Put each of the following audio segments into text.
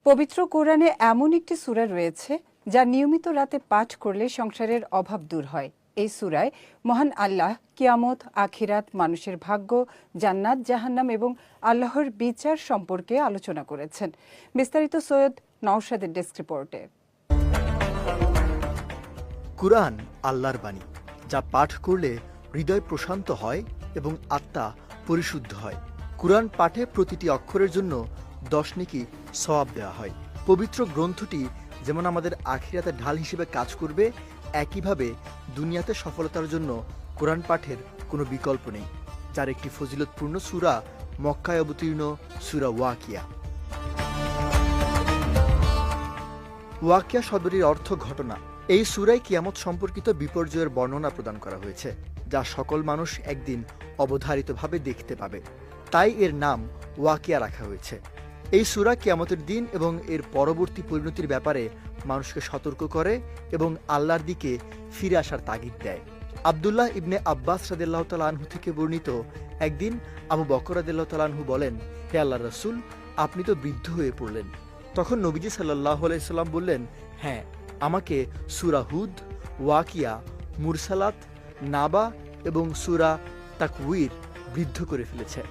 পবিত্র কোরআনে এমন একটি সূরা রয়েছে যা নিয়মিত রাতে পাঠ করলে সংসারের অভাব দূর হয়। এই সূরায় মহান আল্লাহ কিয়ামত, আখিরাত, মানুষের ভাগ্য, জান্নাত, জাহান্নাম এবং আল্লাহর বিচার সম্পর্কে আলোচনা করেছেন। বিস্তারিত সৈয়দ নওশাদের ডেস্ক রিপোর্টে। কুরআন আল্লাহর বাণী, যা পাঠ করলে হৃদয় প্রশান্ত হয় এবং আত্মা পরিশুদ্ধ হয়। কুরআন পাঠে প্রতিটি অক্ষরের জন্য 10 নেকি সওয়াব দেওয়া হয়। পবিত্র গ্রন্থটি যেমন আমাদের আখিরাতে ঢাল হিসেবে কাজ করবে, একইভাবে দুনিয়াতে সফলতার জন্য কুরআন পাঠের কোনো বিকল্প নেই, যার একটি ফজিলতপূর্ণ সূরা মক্কায় অবতীর্ণ সূরা ওয়াকিয়া। ওয়াকিয়া শব্দটির অর্থ ঘটনা। এই সূরায় কিয়ামত সম্পর্কিত বিপর্যয়ের বর্ণনা প্রদান করা হয়েছে, যা সকল মানুষ একদিন অবধারিতভাবে দেখতে পাবে। তাই এর নাম ওয়াকিয়া রাখা হয়েছে। এই সূরা কিয়ামতের দিন এবং এর পরবর্তী পরিণতির ব্যাপারে মানুষকে সতর্ক করে এবং আল্লাহর দিকে ফিরে আসার তাগিদ দেয়। আব্দুল্লাহ ইবনে আব্বাস রাদিয়াল্লাহু তাআলা আনহু থেকে বর্ণিত, একদিন আবু বকর রাদিয়াল্লাহু তাআলা আনহু বলেন, হে আল্লাহর রাসূল, আপনি তো বৃদ্ধ হয়ে পড়লেন। তখন নবীজি সাল্লাল্লাহু আলাইহি সাল্লাম বললেন, হ্যাঁ, আমাকে সূরা হুদ, ওয়াকিয়া, মুরসালাত, নাবা এবং সূরা তাকওয়ির বৃদ্ধ করে ফেলেছে।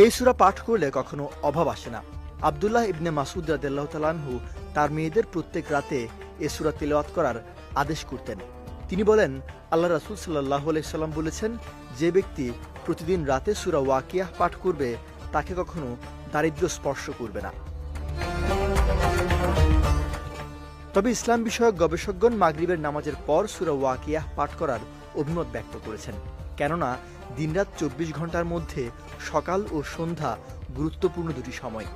এই সূরা পাঠ করলে কখনো অভাব আসে না। আব্দুল্লাহ ইবনে মাসউদ রাদিয়াল্লাহু তাআলা আনহু তার মেয়েদের প্রত্যেক রাতে এই সূরা তিলাওয়াত করার আদেশ করতেন। তিনি বলেন, আল্লাহ রাসূল সাল্লাল্লাহু আলাইহি সাল্লাম বলেছেন, যে ব্যক্তি প্রতিদিন রাতে সূরা ওয়াকিয়া পাঠ করবে তাকে কখনো দারিদ্র্য স্পর্শ করবে না। তবে ইসলাম বিষয়ক গবেষকগণ মাগরিবের নামাজের পর সূরা ওয়াকিয়া পাঠ করার অভিমত ব্যক্ত করেছেন, কেননা দিনরাত 24 ঘন্টার মধ্যে সকাল ও সন্ধ্যা গুরুত্বপূর্ণ দুটি সময়।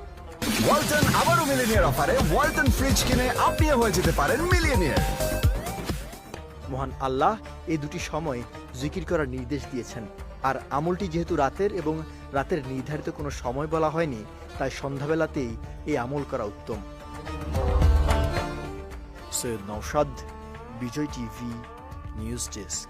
ওয়ালটন আবারও মিলিয়নিয়ার অফারে ওয়ালটন ফ্রিজ কিনে আপনিও হয়ে যেতে পারেন মিলিয়নিয়ার। মহান আল্লাহ এই দুটি সময় জিকির করার নির্দেশ দিয়েছেন, আর আমলটি যেহেতু রাতের এবং রাতের নির্ধারিত কোনো সময় বলা হয়নি, তাই সন্ধ্যাবেলাতেই এই আমল করা উত্তম। সৈয়দ নওশাদ, বিজয় টিভি নিউজ ডেস্ক।